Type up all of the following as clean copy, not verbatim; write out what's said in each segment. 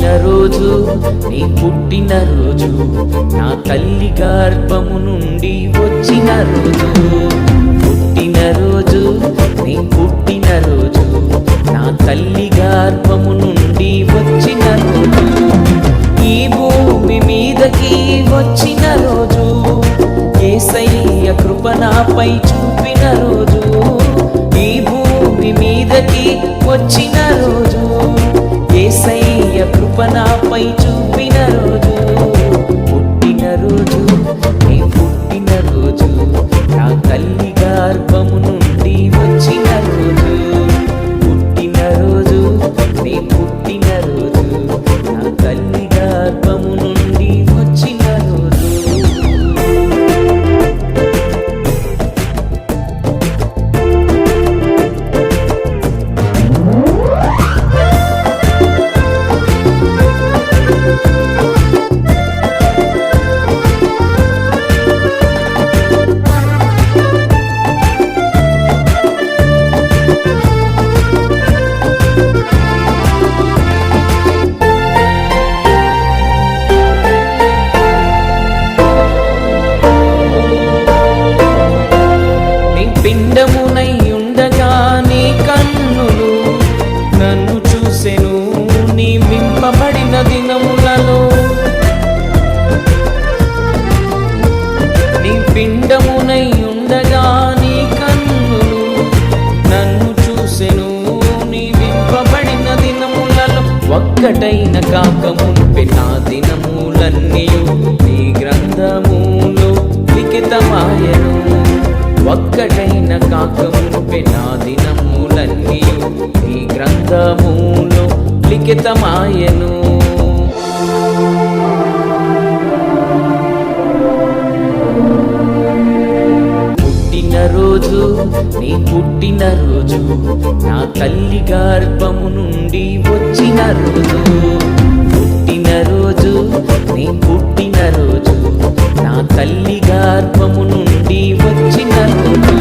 పుట్టినరోజు నీ పుట్టినరోజు నా తల్లి గర్భము నుండి వచ్చిన రోజు. పుట్టినరోజు నీ పుట్టినరోజు నా తల్లి గర్భము నుండి వచ్చిన రోజు. ఈ భూమి మీదకి వచ్చిన రోజు, యేసయ్య కృప నాపై చూపిన రోజు. ఈ భూమి మీదకి వచ్చిన రోజు, యేసయ్య కృప నాపై చూపిన రోజు. పుట్టినరోజు నీ పుట్టినరోజు నా తల్లి గర్భము నుండి వచ్చిన రోజు. పుట్టినరోజు నీ పుట్టినరోజు నా తల్లి గర్భము నుండి వచ్చిన రోజు. పిండమునై ఉండగా నీ కన్నులు నన్ను చూసెను నియమింపబడిన దినములలో. నీ పిండమునై ఉండగా నీ కన్నులు నన్ను చూసెను నియమింపబడిన దినములలో. ఒక్కటైన కాకమునుపే నా దినములన్నీయు నీ గ్రంథములో లిఖితమాయెను. ఒక్కటైన కాకమునుపే నా దినములన్నీయు నీ గ్రంథములో లిఖితమాయెను. పుట్టినరోజు నీ పుట్టినరోజు నా తల్లి గర్భము నుండి వచ్చిన రోజు. పుట్టినరోజు నీ పుట్టినరోజు నా తల్లి గర్భము నుండి వచ్చిన రోజు.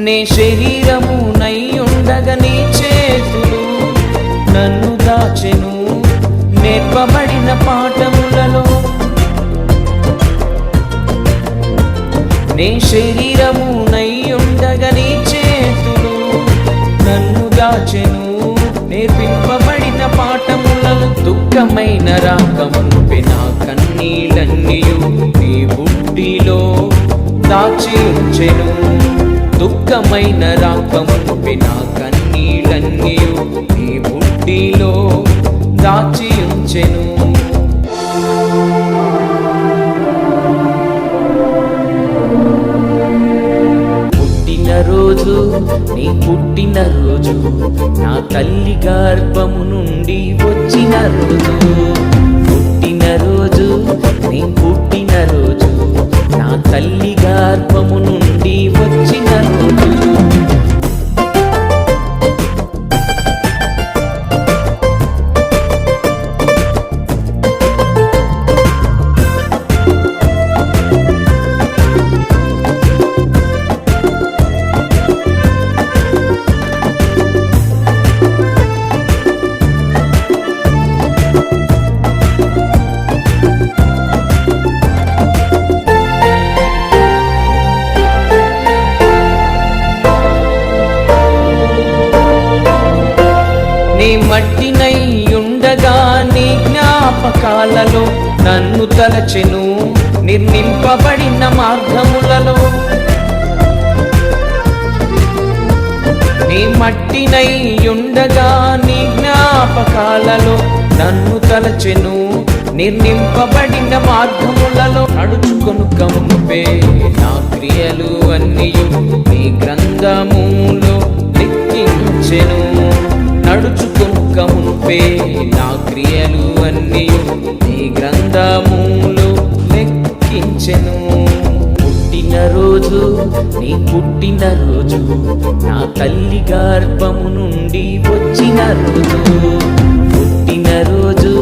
నే శరీరమునై ఉండగా నీ చేతులు నన్ను దాచెను నేర్పబడిన పాఠములలో. నే శరీరమునై ఉండగా నీ చేతులు నన్ను దాచెను నేర్పింపబడిన పాఠములలో. దుఃఖమైన రాకమునుపే నా కన్నీళ్ళన్నీయు నీ బుడ్డిలో దాచి ఉంచెను. దుఃఖమైన రాకమునుపే నా కన్నీళ్ళన్నీయు నీ బుడ్డిలో దాచి ఉంచెను. పుట్టినరోజు నీ పుట్టినరోజు నా తల్లి గర్భము నుండి వచ్చిన రోజు. పుట్టినరోజు నీ పుట్టినరోజు నా తల్లి గర్భము నుండి వచ్చిన రోజు. నీ మట్టినై ఉండగా నీ జ్ఞాపకాలలో నన్ను తలచెను నిర్మింపబడిన మార్గములలో. నీ మట్టినై ఉండగా నీ జ్ఞాపకాలలో నన్ను తలచెను నిర్మింపబడిన మార్గములలో. నడుచుకొను కమునుపే నా క్రియలు అన్నీయు నీ గ్రంథములో లిఖించెను. నడుచుకొను కమునుపే నా క్రియలు అన్నీయు నీ గ్రంథములో లెక్కి ఆలకించెను. పుట్టినరోజు నీ పుట్టినరోజు, నా తల్లి గర్భము నుండి వచ్చిన రోజు. పుట్టినరోజు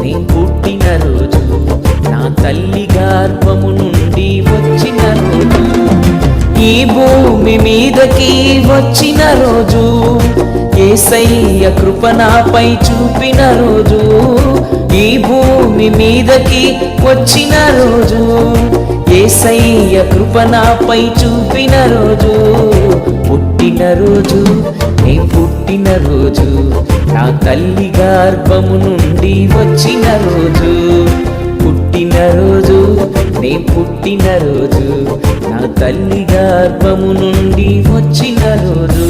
నీ పుట్టినరోజు, నా తల్లి గర్భము నుండి వచ్చిన రోజు. ఈ భూమి మీదకి వచ్చిన రోజు, యేసయ్య కృప నాపై చూపిన రోజు. ఈ భూమి మీదకి వచ్చిన రోజు, యేసయ్య కృప నాపై చూపిన రోజు. పుట్టిన రోజు నీ పుట్టిన రోజు, నా తల్లి గర్భము నుండి వచ్చిన రోజు. పుట్టిన రోజు నీ పుట్టిన రోజు, నా తల్లి గర్భము నుండి వచ్చిన రోజు.